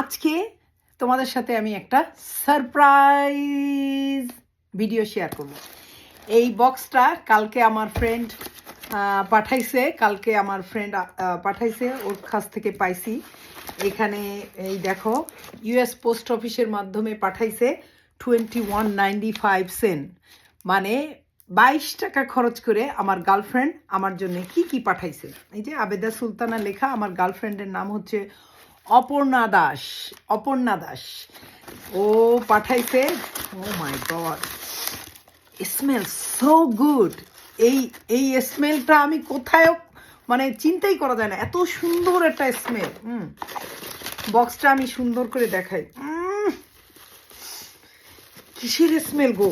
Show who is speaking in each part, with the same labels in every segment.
Speaker 1: আজকে তোমাদের সাথে আমি একটা সারপ্রাইজ ভিডিও শেয়ার করব। এই বক্সটা কালকে আমার ফ্রেন্ড পাঠাইছে, ওর কাছ থেকে পাইছি। এখানে এই দেখো, ইউএস পোস্ট অফিসের মাধ্যমে পাঠাইছে 21.95 মানে 22 টাকা খরচ করে আমার গার্লফ্রেন্ড আমার জন্য কি পাঠাইছে। এই যে আবেদা সুলতানা লেখা, আমার গার্লফ্রেন্ডের নাম হচ্ছে অপর্ণা দাস। ও পাঠাইছে। ও মাই গড, স্মেল সো গুড। এই স্মেলটা আমি কোথায় মানে চিন্তাই করা যায় না, এত সুন্দর একটা স্মেল। বক্সটা আমি সুন্দর করে দেখাই। কিসের স্মেল গো?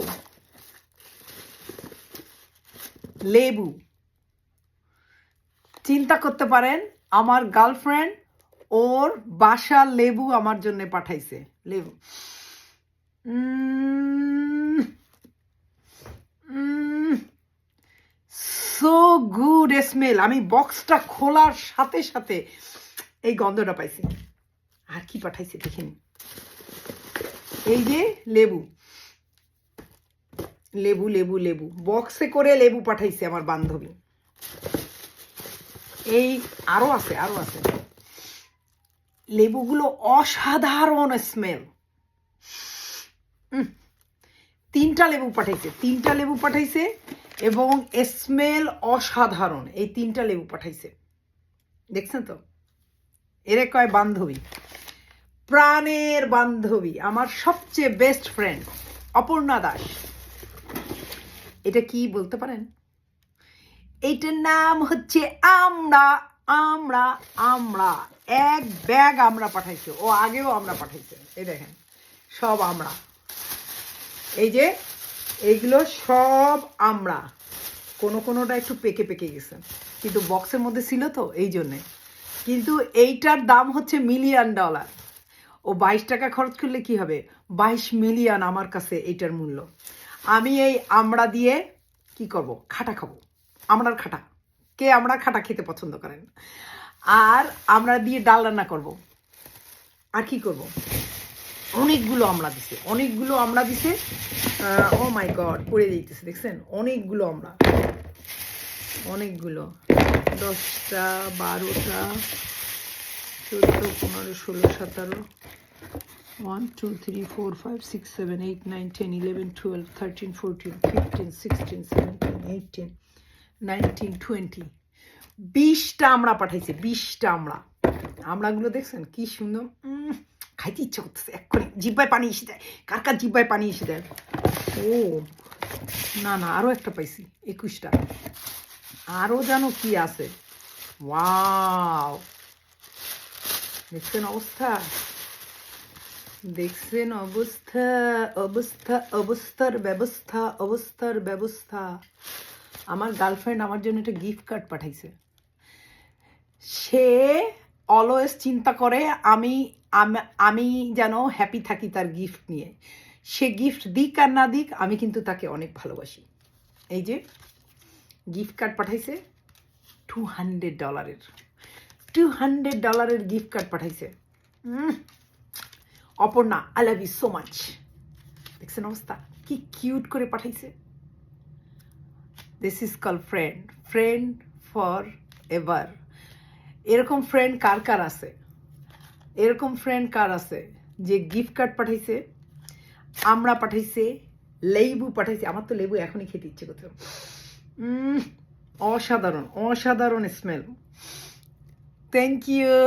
Speaker 1: লেবু। চিন্তা করতে পারেন, আমার গার্লফ্রেন্ড ওর বাসার লেবু আমার জন্য পাঠাইছে। লেবু সো গুড স্মেল। আমি বক্সটা খোলার সাথে সাথে এই গন্ধটা পাইছি। আর কি পাঠাইছে দেখেন, এই যে লেবু বক্সে করে লেবু পাঠাইছে আমার বান্ধবী। এই আরো আছে লেবুগুলো অসাধারণ স্মেল। তিনটা লেবু পাঠাইছে এবং স্মেল অসাধারণ। এই তিনটা লেবু পাঠাইছে, দেখছেন তো? এরে কয় বান্ধবী, প্রাণের বান্ধবী, আমার সবচেয়ে বেস্ট ফ্রেন্ড অপর্ণা দাস। এটা কি বলতে পারেন? এইটার নাম হচ্ছে আমরা। এক ব্যাগ আমরা পাঠাইছে, ও আগেও আমরা পাঠাইছে। এই দেখেন, সব আমরা। এই যে এইগুলো সব আমরা, কোনোটা একটু পেকে গেছে, কিন্তু বক্সের মধ্যে ছিল তো এই জন্যে। কিন্তু এইটার দাম হচ্ছে $1 মিলিয়ন। ও 22 টাকা খরচ করলে কি হবে? 22 মিলিয়ন আমার কাছে এইটার মূল্য। আমি এই আমরা দিয়ে কি করব? খাটা খাবো। আমরার খাটা, কে আমরা খাটা খেতে পছন্দ করেন? আর আমরা দিয়ে ডাল রান্না করব। আর কি করব? অনেকগুলো আমরা দিছে। ও মাই গড, পড়ে দিতেছে, দেখছেন? অনেকগুলো 10টা 12টা 14 15 16 17 1 2 3 4 5 6 7 8 9 10 11 12 13 14 15 16 17 18 19 20 20টা আমরা পাঠাইছি। 20টা আমরাগুলো দেখছেন কি সুন্দর। খাইতে ইচ্ছা করতেছে এক্ষুনি, জিব্বায় পানি এসে দেয়। কার জিব্বায় পানি এসে দেয়? ও না, আরো একটা পাইছি, 21টা। আরো জানো কি আছে? ওয়াও, দেখছেন অবস্থা? অবস্থার ব্যবস্থা। আমার গার্লফ্রেন্ড আমার জন্য একটা গিফট কার্ড পাঠাইছে। সে অলওয়েজ চিন্তা করে আমি যেন হ্যাপি থাকি তার গিফট নিয়ে। সে গিফট দিক আর না দিক, আমি কিন্তু তাকে অনেক ভালোবাসি। এই যে গিফট কার্ড পাঠাইছে $200 গিফট কার্ড পাঠাইছে। Aparna, I love you so much. দেখছেন অবস্থা? কি কিউট করে পাঠাইছে। This is call friend forever. এরকম ফ্রেন্ড কার আছে যে গিফট কার্ড পাঠাইছে, আমরা পাঠাইছে, লেবু পাঠাইছে। আমার তো লেবু এখনই খেতে ইচ্ছে করছে। অসাধারণ স্মেল। Thank you.